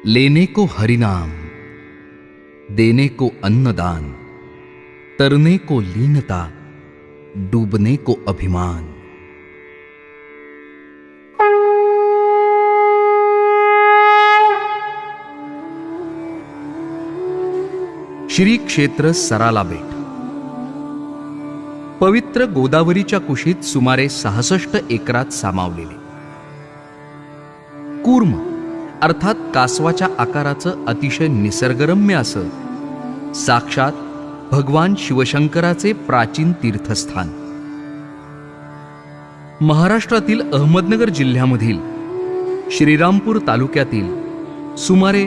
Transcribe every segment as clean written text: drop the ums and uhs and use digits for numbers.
लेने को हरिनाम, देने को अन्नदान, तरने को लीनता, डूबने को अभिमान। श्री क्षेत्र सराला बेट पवित्र गोदावरीच्या कुशीत सुमारे 66 एकरात सामावलेले कूर्म अर्थात कासवाच्या आकाराचं अतिशय निसर्गरम्य असं साक्षात भगवान शिवशंकराचे प्राचीन तीर्थस्थान महाराष्ट्रातील अहमदनगर जिल्ह्यामधील श्रीरामपूर तालुक्यातील सुमारे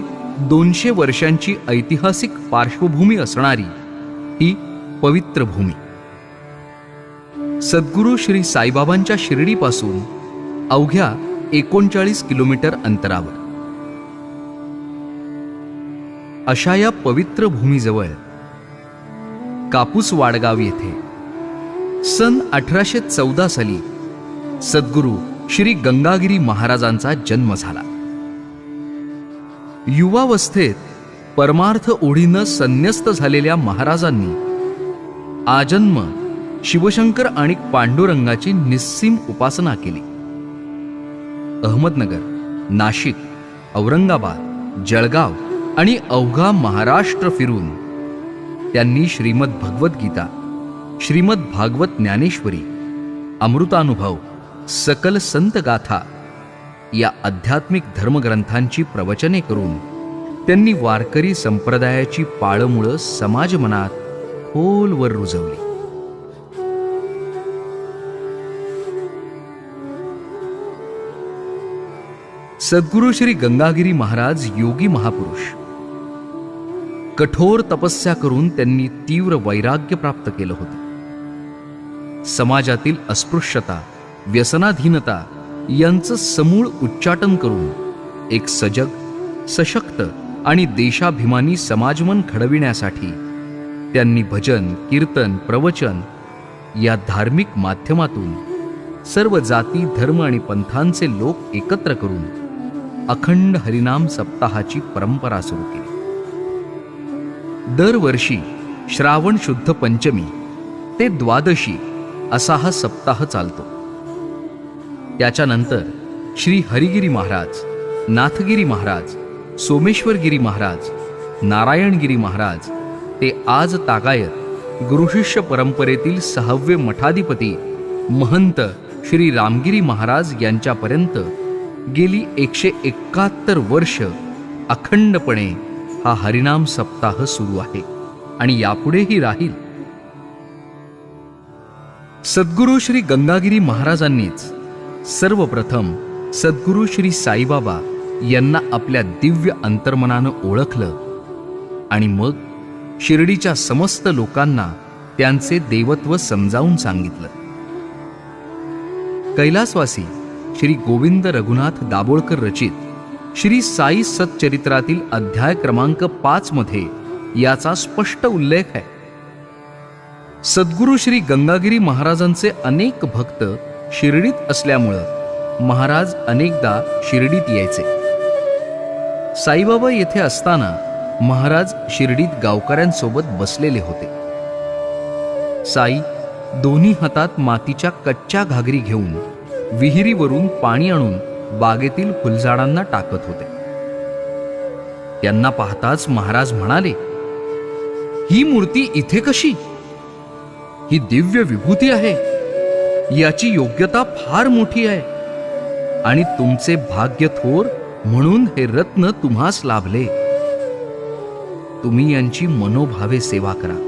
200 वर्षांची ऐतिहासिक पार्श्वभूमी असणारी ही पवित्र भूमी सद्गुरू श्री साईबाबांच्या शिर्डीपासून अवघ्या 39 किलोमीटर अंतरावर अशा या पवित्र भूमीजवळ कापूस वाडगाव येथे सन 1814 साली सद्गुरू श्री गंगागिरी महाराजांचा जन्म झाला। युवावस्थेत परमार्थ ओढीनं संन्यस्त झालेल्या महाराजांनी आजन्म शिवशंकर आणि पांडुरंगाची निस्सीम उपासना केली। अहमदनगर, नाशिक, औरंगाबाद, जळगाव आणि अवघा महाराष्ट्र फिरून त्यांनी श्रीमद भगवद्गीता, श्रीमद भागवत ज्ञानेश्वरी, अमृतानुभव, सकल संत गाथा या आध्यात्मिक धर्मग्रंथांची प्रवचने करून त्यांनी वारकरी संप्रदायाची पाळमुळं समाज मनात खोलवर रुजवली। सद्गुरू श्री गंगागिरी महाराज योगी महापुरुष कठोर तपस्या करून त्यांनी तीव्र वैराग्य प्राप्त केलं होतं। समाजातील अस्पृश्यता, व्यसनाधीनता यांचं समूळ उच्चाटन करून एक सजग, सशक्त आणि देशाभिमानी समाजमन घडविण्यासाठी त्यांनी भजन, कीर्तन, प्रवचन या धार्मिक माध्यमातून सर्व जाती, धर्म आणि पंथांचे लोक एकत्र करून अखंड हरिनाम सप्ताहाची परंपरा सुरू केली। दरवर्षी श्रावण शुद्ध पंचमी ते द्वादशी असा हा सप्ताह चालतो। त्याच्यानंतर श्री हरिगिरी महाराज, नाथगिरी महाराज, सोमेश्वरगिरी महाराज, नारायणगिरी महाराज ते आज तागायत गुरुशिष्य परंपरेतील 6वे मठाधिपती महंत श्री रामगिरी महाराज यांच्यापर्यंत गेली 171 वर्ष अखंडपणे हा हरिनाम सप्ताह सुरू आहे आणि यापुढेही राहील। सद्गुरू श्री गंगागिरी महाराजांनीच सर्वप्रथम सद्गुरू श्री साईबाबा यांना आपल्या दिव्य अंतर्मनानं ओळखलं आणि मग शिर्डीच्या समस्त लोकांना त्यांचे देवत्व समजावून सांगितलं। कैलासवासी श्री गोविंद रघुनाथ दाभोळकर रचित श्री साई सच्चरित्रातील अध्याय क्रमांक 5 मध्ये याचा स्पष्ट उल्लेख आहे। सद्गुरू श्री गंगागिरी महाराजांचे अनेक भक्त शिर्डीत असल्यामुळं महाराज अनेकदा शिर्डीत यायचे। साईबाबा येथे असताना महाराज शिर्डीत गावकऱ्यांसोबत बसलेले होते। साई दोन्ही हातात मातीच्या कच्च्या घागरी घेऊन विहिरीवरून पाणी आणून बागेतील फुलझाडांना टाकत होते। त्यांना पाहताच महाराज म्हणाले, ही मूर्ती इथे कशी? ही दिव्य विभूती आहे, याची योग्यता फार मोठी आहे आणि तुमचे भाग्य थोर म्हणून हे रत्न तुम्हास लाभले। तुम्ही यांची मनोभावे सेवा करा,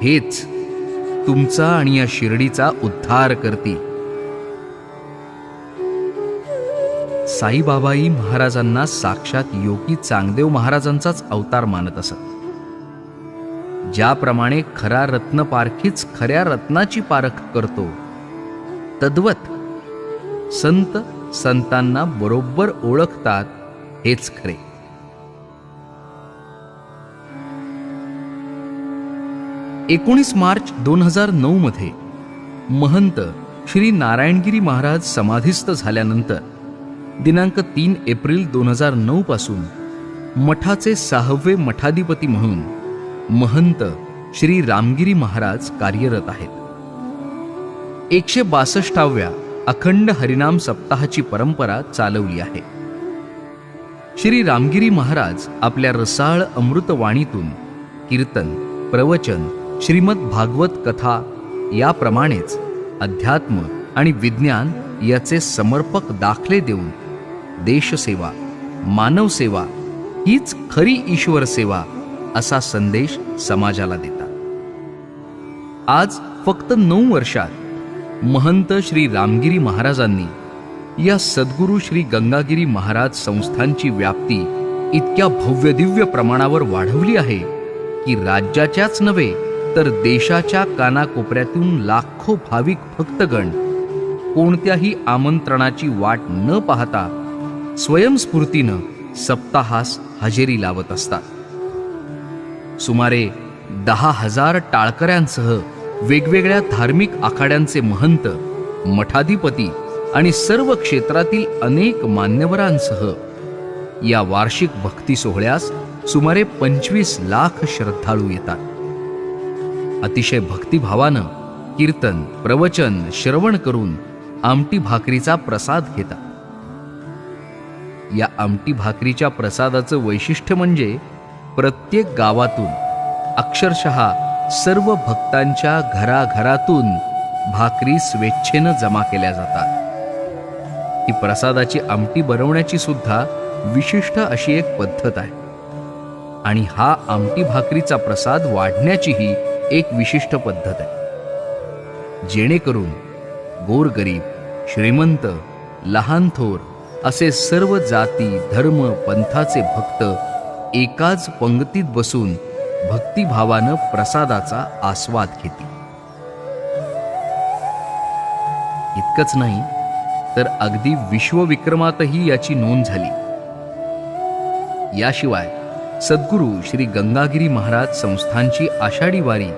हेच तुमचा आणि या शिर्डीचा उद्धार करतील। साईबाबाई महाराजांना साक्षात योगी चांगदेव महाराजांचाच अवतार मानत असत। ज्याप्रमाणे खरा रत्न पारखीच खऱ्या रत्नाची पारख करतो, तद्वत संत संतांना बरोबर ओळखतात, हेच खरे। 19 मार्च 2009 मध्ये महंत श्री नारायणगिरी महाराज समाधीस्थ झाल्यानंतर दिनांक 3 एप्रिल 2009 पासून मठाचे 6वे मठाधिपती म्हणून महंत श्री रामगिरी महाराज कार्यरत आहेत. 162व्या अखंड हरिनाम सप्ताहाची परंपरा चालवली आहे. श्री रामगिरी महाराज आपल्या रसाळ अमृतवाणीतून कीर्तन, प्रवचन, श्रीमद भागवत कथा याप्रमाणेच अध्यात्म आणि विज्ञान याचे समर्पक दाखले देऊन देशसेवा, मानवसेवा हीच खरी ईश्वर सेवा असा संदेश समाजाला देतात. आज फक्त 9 वर्षात महंत श्री रामगिरी महाराजांनी या सद्गुरू श्री गंगागिरी महाराज संस्थांची व्याप्ती इतक्या भव्यदिव्य प्रमाणावर वाढवली आहे की राज्याच्याच नव्हे तर देशाच्या कानाकोपऱ्यातून लाखो भाविक भक्तगण कोणत्याही आमंत्रणाची वाट न पाहता स्वयंस्फूर्तीनं सप्ताहास हजेरी लावत असतात. सुमारे 10,000 टाळकऱ्यांसह वेगवेगळ्या धार्मिक आखाड्यांचे महंत, मठाधिपती आणि सर्व क्षेत्रातील अनेक मान्यवरांसह या वार्षिक भक्ती सोहळ्यास सुमारे 25 लाख श्रद्धाळू येतात. अतिशय भक्तिभावानं कीर्तन, प्रवचन श्रवण करून आमटी भाकरीचा प्रसाद घेतात. या आमटी भाकरीच्या प्रसादाचं वैशिष्ट्य म्हणजे प्रत्येक गावातून अक्षरशः सर्व भक्तांच्या घराघरातून भाकरी स्वेच्छेनं जमा केल्या जातात. ही प्रसादाची आमटी बनवण्याची सुद्धा विशिष्ट अशी एक पद्धत आहे आणि हा आमटी भाकरीचा प्रसाद वाढण्याचीही एक विशिष्ट पद्धत आहे, जेणेकरून गोरगरीब, श्रीमंत, लहान थोर असे सर्व जाती, धर्म, पंथाचे भक्त एकाच पंक्तीत बसून भक्तिभावानं प्रसादाचा आस्वाद घेतील. इतकंच नाही तर अगदी विश्वविक्रमातही याची नोंद झाली. याशिवाय सद्गुरू श्री गंगागिरी महाराज संस्थांची आषाढी वारी,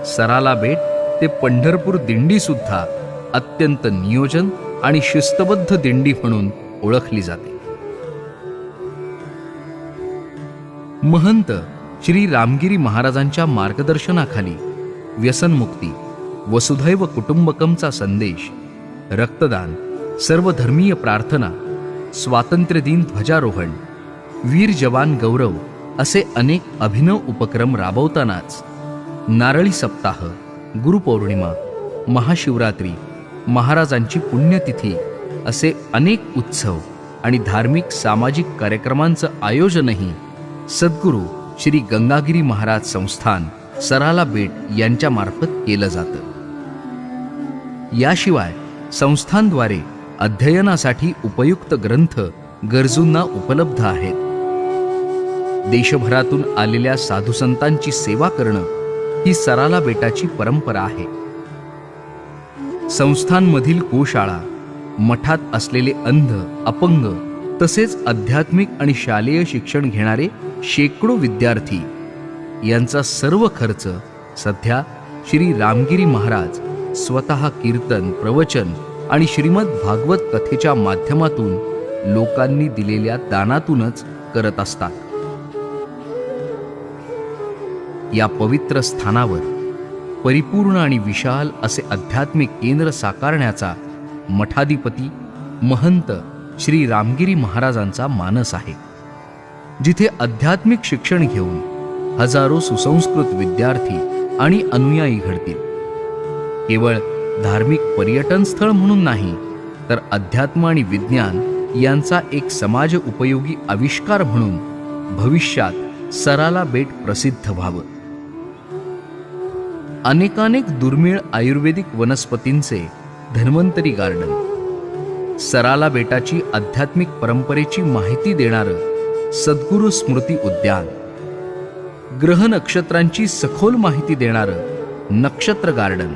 सराला बेट ते पंढरपूर दिंडी सुद्धा अत्यंत नियोजन आणि शिस्तबद्ध दिंडी म्हणून ओळखली जाते. महंत श्री रामगिरी महाराजांच्या मार्गदर्शनाखाली व्यसनमुक्ती, वसुधैव कुटुंबकमचा संदेश, रक्तदान, सर्वधर्मीय प्रार्थना, स्वातंत्र्य दिन ध्वजारोहण, वीर जवान गौरव असे अनेक अभिनव उपक्रम राबवतानाच नारळी सप्ताह, गुरुपौर्णिमा, महाशिवरात्री, महाराजांची पुण्यतिथी असे अनेक उत्सव आणि धार्मिक सामाजिक कार्यक्रमांचं आयोजनही सद्गुरू श्री गंगागिरी महाराज संस्थान, सराला बेट यांच्या मार्फत केलं जातं. याशिवाय संस्थांद्वारे अध्ययनासाठी उपयुक्त ग्रंथ गरजूंना उपलब्ध आहेत. देशभरातून आलेल्या साधुसंतांची सेवा करणं ही सराला बेटाची परंपरा आहे. संस्थांमधील गोशाळा, मठात असलेले अंध, अपंग तसेच आध्यात्मिक आणि शालेय शिक्षण घेणारे शेकडो विद्यार्थी यांचा सर्व खर्च सध्या श्री रामगिरी महाराज स्वतः कीर्तन, प्रवचन आणि श्रीमद भागवत कथेच्या माध्यमातून लोकांनी दिलेल्या दानातूनच करत असतात. या पवित्र स्थानावर परिपूर्ण आणि विशाल असे आध्यात्मिक केंद्र साकारण्याचा मठाधिपती महंत श्री रामगिरी महाराजांचा मानस आहे, जिथे आध्यात्मिक शिक्षण घेऊन हजारो सुसंस्कृत विद्यार्थी आणि अनुयायी घडतील. केवळ धार्मिक पर्यटन स्थळ म्हणून नाही तर अध्यात्म आणि विज्ञान यांचा एक समाज उपयोगी आविष्कार म्हणून भविष्यात सराला बेट प्रसिद्ध व्हावं. अनेकानेक दुर्मिळ आयुर्वेदिक वनस्पतींचे धन्वंतरी गार्डन, सराला बेटाची आध्यात्मिक परंपरेची माहिती देणारं सद्गुरू स्मृती उद्यान, ग्रह नक्षत्रांची सखोल माहिती देणारं नक्षत्र गार्डन,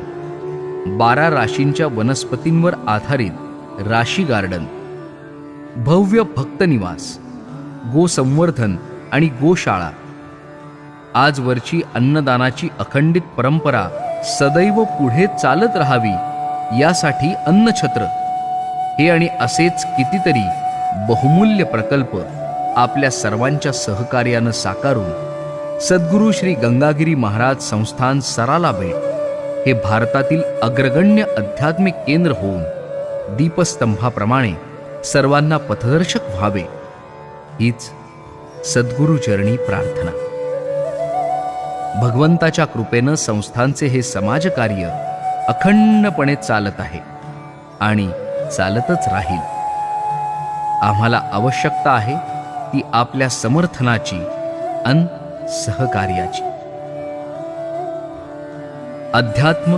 12 राशींच्या वनस्पतींवर आधारित राशी गार्डन, भव्य भक्त निवास, गोसंवर्धन आणि गोशाळा, आजवरची अन्नदानाची अखंडित परंपरा सदैव पुढे चालत राहावी यासाठी अन्नछत्र, हे आणि असेच कितीतरी बहुमूल्य प्रकल्प आपल्या सर्वांच्या सहकार्यानं साकारून सद्गुरू श्री गंगागिरी महाराज संस्थान सराला बेट हे भारतातील अग्रगण्य आध्यात्मिक केंद्र होऊन दीपस्तंभाप्रमाणे सर्वांना पथदर्शक व्हावे, हीच सद्गुरुचरणी प्रार्थना. भगवंताच्या कृपेनं संस्थांचे हे समाजकार्य अखंडपणे चालत आहे आणि चालतच राहील. आम्हाला आवश्यकता आहे ती आपल्या समर्थनाची अन सहकार्याची. अध्यात्म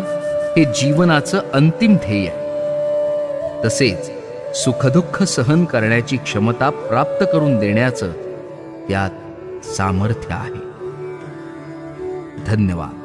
हे जीवनाचं अंतिम ध्येय आहे. तसेच सुखदुःख सहन करण्याची क्षमता प्राप्त करून देण्याचं त्यात सामर्थ्य आहे. धन्यवाद.